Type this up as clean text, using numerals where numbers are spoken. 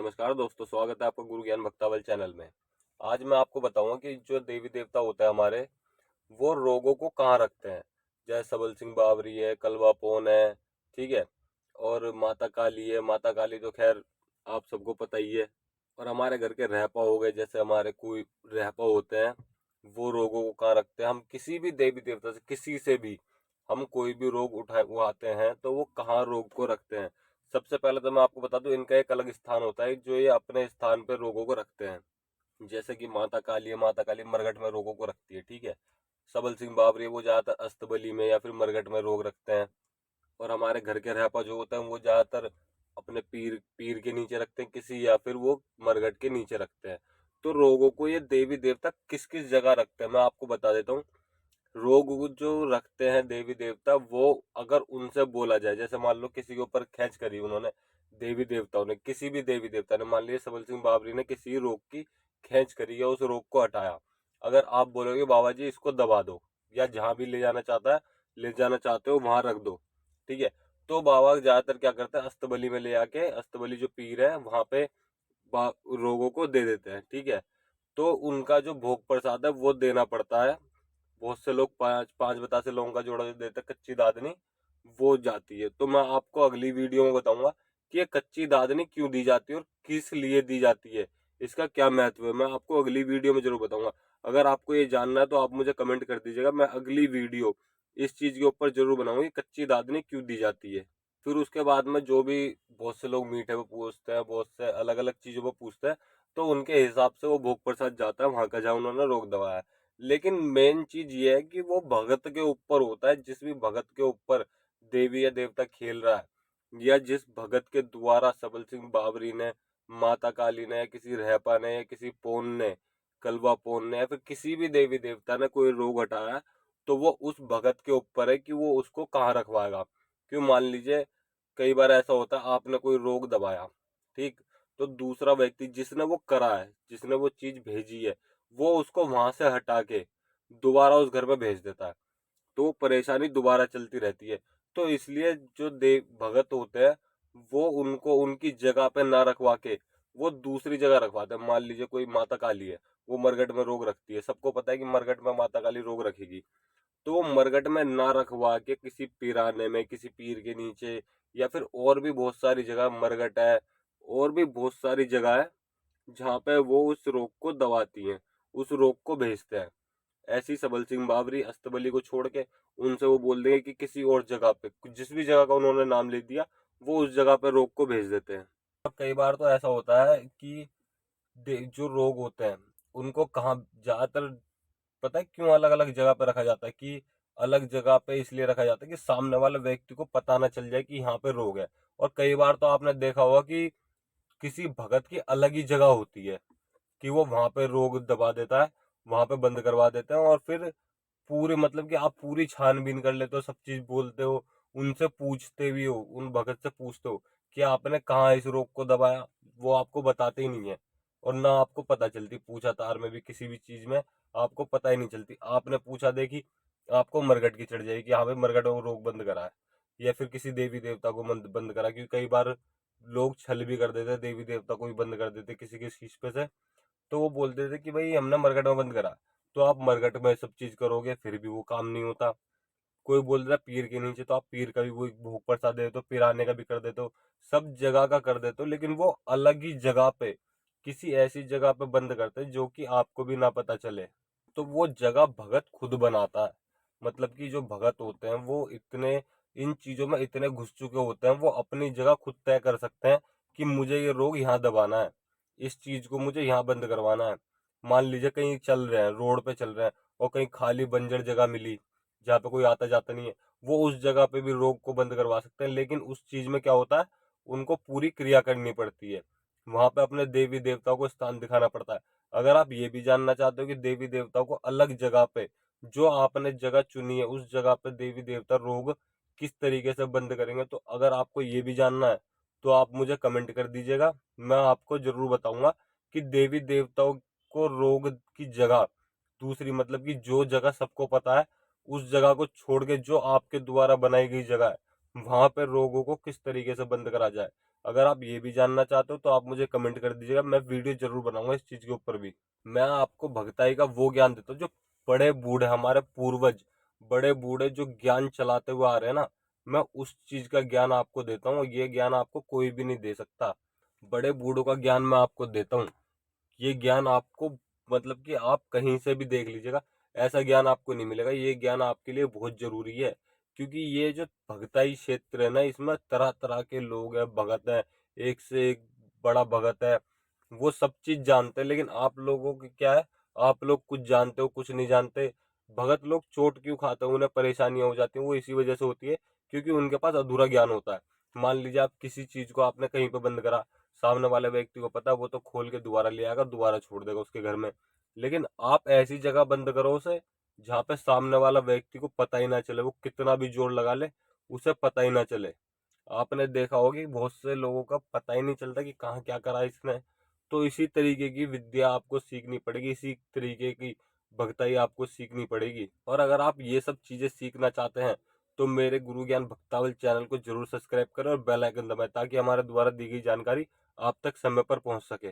नमस्कार दोस्तों, स्वागत है आपका गुरु ज्ञान भक्तावल चैनल में। आज मैं आपको बताऊंगा कि जो देवी देवता होते हैं हमारे, वो रोगों को कहाँ रखते हैं। जैसे सबल सिंह बावरी है, कलवा पौन है, ठीक है, और माता काली है। माता काली तो खैर आप सबको पता ही है। और हमारे घर के रहपा हो गए, जैसे हमारे कोई रहपा होते हैं, वो रोगों को कहाँ रखते हैं। हम किसी भी देवी देवता से, किसी से भी हम कोई भी रोग उठाते हैं तो वो कहाँ रोग को रखते हैं। सबसे पहले तो मैं आपको बता दूं, इनका एक अलग स्थान होता है जो ये अपने स्थान पे रोगों को रखते हैं। जैसे कि माता काली है, माता काली मरघट में रोगों को रखती है, ठीक है। सबल सिंह बावरी है, वो ज्यादातर अस्तबली में या फिर मरघट में रोग रखते हैं। और हमारे घर के रहपा जो होता है वो ज्यादातर अपने पीर पीर के नीचे रखते हैं किसी, या फिर वो मरघट के नीचे रखते हैं। तो रोगों को ये देवी देवता किस किस जगह रखते हैं मैं आपको बता देता हूँ। रोग जो रखते हैं देवी देवता, वो अगर उनसे बोला जाए, जैसे मान लो किसी के ऊपर खैच करी उन्होंने, देवी देवताओं ने, किसी भी देवी देवता ने, मान लिया सबल सिंह बावरी ने किसी रोग की खैच करी या उस रोग को हटाया। अगर आप बोलोगे बाबा जी इसको दबा दो, या जहां भी ले जाना चाहता है, ले जाना चाहते हो वहां रख दो, ठीक है, तो बाबा ज्यादातर क्या करते हैं, अस्तबली में ले आके, अस्तबली जो पीर है वहां पे रोगों को दे देते हैं, ठीक है। तो उनका जो भोग प्रसाद है वो देना पड़ता है। बहुत से लोग पांच पांच बतासे लोगों का जोड़ा जो देते हैं, कच्ची दादनी, वो जाती है। तो मैं आपको अगली वीडियो में बताऊंगा कि ये कच्ची दादनी क्यों दी जाती है और किस लिए दी जाती है, इसका क्या महत्व है, मैं आपको अगली वीडियो में जरूर बताऊंगा। अगर आपको ये जानना है तो आप मुझे कमेंट कर दीजिएगा, मैं अगली वीडियो इस चीज के ऊपर जरूर बनाऊंगा कि कच्ची दादनी क्यों दी जाती है। फिर उसके बाद में जो भी, बहुत से लोग मीठे पे पूछते हैं, बहुत से अलग अलग चीजों पे पूछते हैं, तो उनके हिसाब से वो भोग प्रसाद जाता है वहां का जहाँ उन्होंने रोक दबाया है। लेकिन मेन चीज ये है कि वो भगत के ऊपर होता है। जिस भी भगत के ऊपर देवी या देवता खेल रहा है, या जिस भगत के द्वारा सबल सिंह बावरी ने, माता काली ने, या किसी रहपा ने, या किसी पौन ने, कलवा पौन ने, या फिर किसी भी देवी देवता ने कोई रोग हटाया, तो वो उस भगत के ऊपर है कि वो उसको कहाँ रखवाएगा। क्यों, मान लीजिए कई बार ऐसा होता है, आपने कोई रोग दबाया, ठीक, तो दूसरा व्यक्ति जिसने वो करा है, जिसने वो चीज भेजी है, वो उसको वहां से हटा के दोबारा उस घर में भेज देता है। तो परेशानी दोबारा चलती रहती है। तो इसलिए जो देव भगत होते हैं, वो उनको उनकी जगह पे ना रखवा के वो दूसरी जगह रखवाते हैं। मान लीजिए कोई माता काली है, वो मरघट में रोग रखती है, सबको पता है कि मरघट में माता काली रोग रखेगी। तो वो मरघट में ना रखवा के किसी पिराने में, किसी पीर के नीचे, या फिर और भी बहुत सारी जगह मरघट है, और भी बहुत सारी जगह है जहाँ पे वो उस रोग को दबाती हैं, उस रोग को भेजते हैं। ऐसी सबल सिंह बावरी अस्तबली को छोड़ के उनसे वो बोल देंगे कि किसी और जगह पे, जिस भी जगह का उन्होंने नाम ले दिया, वो उस जगह पे रोग को भेज देते हैं। अब कई बार तो ऐसा होता है कि जो रोग होते हैं उनको कहाँ ज्यादातर, पता है क्यों अलग अलग जगह पे रखा जाता है, कि अलग जगह पे इसलिए रखा जाता है कि सामने वाले व्यक्ति को पता ना चल जाए कि यहाँ पे रोग है। और कई बार तो आपने देखा होगा कि किसी भगत की अलग ही जगह होती है कि वो वहां पे रोग दबा देता है, वहां पे बंद करवा देते हैं, और फिर पूरे, मतलब कि आप पूरी छानबीन कर लेते हो, सब चीज बोलते हो, उनसे पूछते भी हो, उन भगत से पूछते हो कि आपने कहाँ इस रोग को दबाया, वो आपको बताते ही नहीं है। और ना आपको पता चलती, पूछा तार में भी किसी भी चीज में आपको पता ही नहीं चलती। आपने पूछा देखी, आपको मरगट की चढ़ जाएगी कि हाँ भाई मरगट को रोग बंद करा है, या फिर किसी देवी देवता को बंद करा। क्योंकि कई बार लोग छल भी कर देते, देवी देवता को भी बंद कर देते किसी के शीश पे से। तो वो बोलते थे कि भाई हमने मरकट में बंद करा, तो आप मरकट में सब चीज करोगे फिर भी वो काम नहीं होता। कोई बोल रहा है पीर के नीचे, तो आप पीर का भी वो भोग प्रसाद दे देते हो, पिराने का भी कर देते हो, सब जगह का कर देते हो, लेकिन वो अलग ही जगह पे, किसी ऐसी जगह पे बंद करते हैं जो कि आपको भी ना पता चले। तो वो जगह भगत खुद बनाता है। मतलब कि जो भगत होते हैं वो इतने इन चीजों में इतने घुस चुके होते हैं, वो अपनी जगह खुद तय कर सकते हैं कि मुझे ये रोग यहाँ दबाना है, इस चीज को मुझे यहाँ बंद करवाना है। मान लीजिए कहीं चल रहे हैं, रोड पे चल रहे हैं, और कहीं खाली बंजर जगह मिली जहाँ पे कोई आता जाता नहीं है, वो उस जगह पे भी रोग को बंद करवा सकते हैं। लेकिन उस चीज में क्या होता है, उनको पूरी क्रिया करनी पड़ती है, वहां पे अपने देवी देवताओं को स्थान दिखाना पड़ता है। अगर आप ये भी जानना चाहते हो कि देवी देवताओं को अलग जगह पे, जो आपने जगह चुनी है उस जगह पे देवी देवता रोग किस तरीके से बंद करेंगे, तो अगर आपको ये भी जानना है तो आप मुझे कमेंट कर दीजिएगा, मैं आपको जरूर बताऊंगा कि देवी देवताओं को रोग की जगह दूसरी, मतलब कि जो जगह सबको पता है, उस जगह को छोड़ के जो आपके द्वारा बनाई गई जगह है, वहां पर रोगों को किस तरीके से बंद करा जाए। अगर आप ये भी जानना चाहते हो तो आप मुझे कमेंट कर दीजिएगा, मैं वीडियो जरूर बनाऊंगा इस चीज के ऊपर भी। मैं आपको भगताई का वो ज्ञान देता हूँ जो बड़े बूढ़े, हमारे पूर्वज बड़े बूढ़े जो ज्ञान चलाते हुए आ रहे हैं ना, मैं उस चीज का ज्ञान आपको देता हूँ। ये ज्ञान आपको कोई भी नहीं दे सकता। बड़े बूढ़ों का ज्ञान मैं आपको देता हूँ। ये ज्ञान आपको, मतलब कि आप कहीं से भी देख लीजिएगा, ऐसा ज्ञान आपको नहीं मिलेगा। ये ज्ञान आपके लिए बहुत जरूरी है, क्योंकि ये जो भगताई क्षेत्र है ना, इसमें तरह तरह के लोग हैं, भगत हैं, एक से एक बड़ा भगत है। वो सब चीज जानते हैं, लेकिन आप लोगों की क्या है, आप लोग कुछ जानते हो कुछ नहीं जानते। भगत लोग चोट क्यों खाते हैं, उन्हें परेशानियां हो जाती हैं, वो इसी वजह से होती है क्योंकि उनके पास अधूरा ज्ञान होता है। मान लीजिए आप किसी चीज को आपने कहीं पे बंद करा, सामने वाले व्यक्ति को पता है, वो तो खोल के दोबारा ले आएगा, दोबारा छोड़ देगा उसके घर में। लेकिन आप ऐसी जगह बंद करो उसे जहाँ पे सामने वाला व्यक्ति को पता ही ना चले, वो कितना भी जोर लगा ले उसे पता ही ना चले। आपने देखा होगा कि बहुत से लोगों का पता ही नहीं चलता कि कहाँ क्या करा इसने। तो इसी तरीके की विद्या आपको सीखनी पड़ेगी, इसी तरीके की भक्ताई आपको सीखनी पड़ेगी। और अगर आप ये सब चीजें सीखना चाहते हैं तो मेरे गुरु ज्ञान भक्तावल चैनल को जरूर सब्सक्राइब करें और बेल आइकन दबाएं, ताकि हमारे द्वारा दी गई जानकारी आप तक समय पर पहुंच सके।